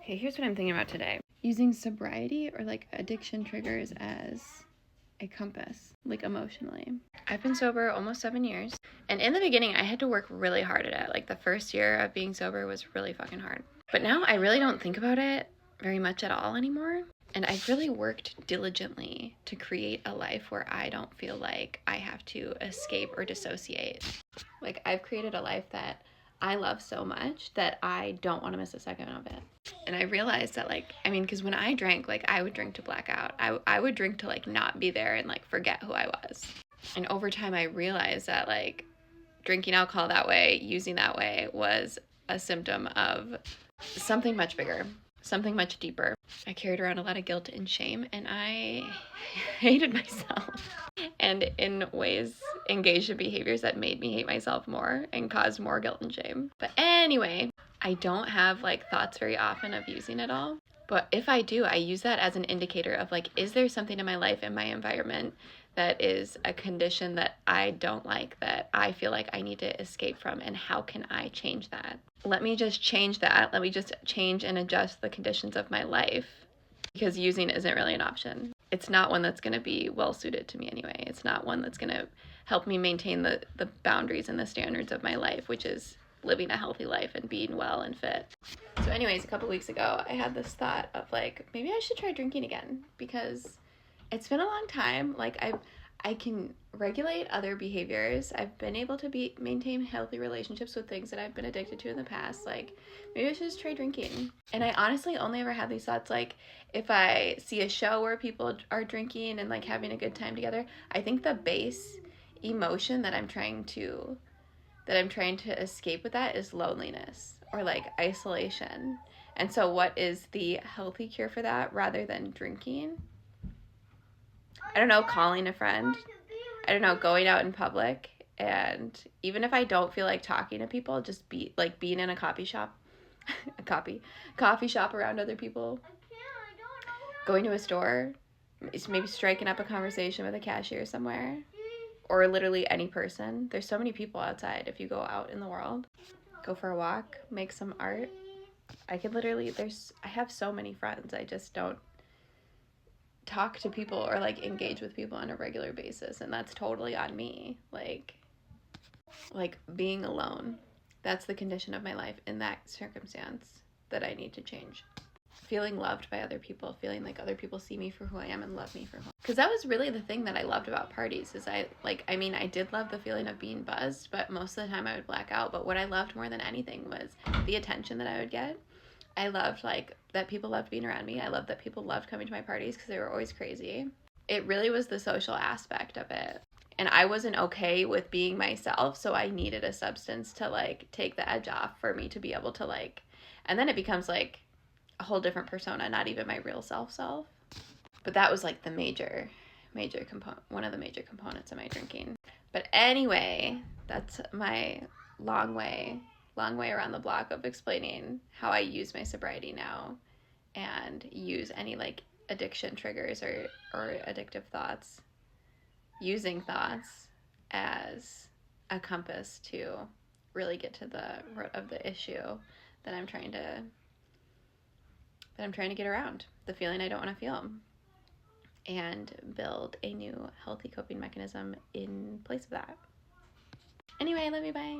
Okay, here's what I'm thinking about today. Using sobriety or like addiction triggers as a compass, like emotionally. I've been sober almost 7 years. And in the beginning, I had to work really hard at it. Like the first year of being sober was really fucking hard. But now I really don't think about it very much at all anymore. And I've really worked diligently to create a life where I don't feel like I have to escape or dissociate. Like I've created a life that I love so much that I don't want to miss a second of it. And I realized that, like, I mean, because when I drank, like, I would drink to black out. I would drink to, like, not be there and, like, forget who I was. And over time, I realized that, like, drinking alcohol that way, using that way, was a symptom of something much bigger, something much deeper. I carried around a lot of guilt and shame, and I hated myself. And in ways, engaged in behaviors that made me hate myself more and caused more guilt and shame. But anyway, I don't have like thoughts very often of using it all. But if I do, I use that as an indicator of like, is there something in my life, in my environment, that is a condition that I don't like, that I feel like I need to escape from, and how can I change that? Let me just change that. Let me just change and adjust the conditions of my life, because using isn't really an option. It's not one that's going to be well suited to me anyway. It's not one that's going to help me maintain the boundaries and the standards of my life, which is living a healthy life and being well and fit. So anyways, a couple weeks ago, I had this thought of like, maybe I should try drinking again, because it's been a long time. Like I can regulate other behaviors. I've been able to maintain healthy relationships with things that I've been addicted to in the past. Like, maybe I should just try drinking. And I honestly only ever had these thoughts, like, if I see a show where people are drinking and, like, having a good time together, I think the base emotion that I'm trying to escape with that is loneliness or, like, isolation. And so what is the healthy cure for that rather than drinking? I don't know, calling a friend. I don't know, going out in public. And even if I don't feel like talking to people, just being in a coffee shop, coffee shop around other people. Going to a store, maybe striking up a conversation with a cashier somewhere, or literally any person. There's so many people outside if you go out in the world. Go for a walk, make some art. I have so many friends. I just don't talk to people or like engage with people on a regular basis, and that's totally on me. Like being alone, that's the condition of my life in that circumstance that I need to change. Feeling loved by other people, feeling like other people see me for who I am and love me for who I am. Because that was really the thing that I loved about parties, is I did love the feeling of being buzzed, but most of the time I would black out. But what I loved more than anything was the attention that I would get. I loved like that people loved being around me. I loved that people loved coming to my parties because they were always crazy. It really was the social aspect of it. And I wasn't okay with being myself, so I needed a substance to like take the edge off for me to be able to like, and then it becomes like a whole different persona, not even my real self. But that was like the major component, one of the major components of my drinking. But anyway, that's my long way around the block of explaining how I use my sobriety now and use any like addiction triggers or addictive thoughts, using thoughts as a compass to really get to the root of the issue that I'm trying to get around, the feeling I don't want to feel, and build a new healthy coping mechanism in place of that. Anyway, I love you, bye.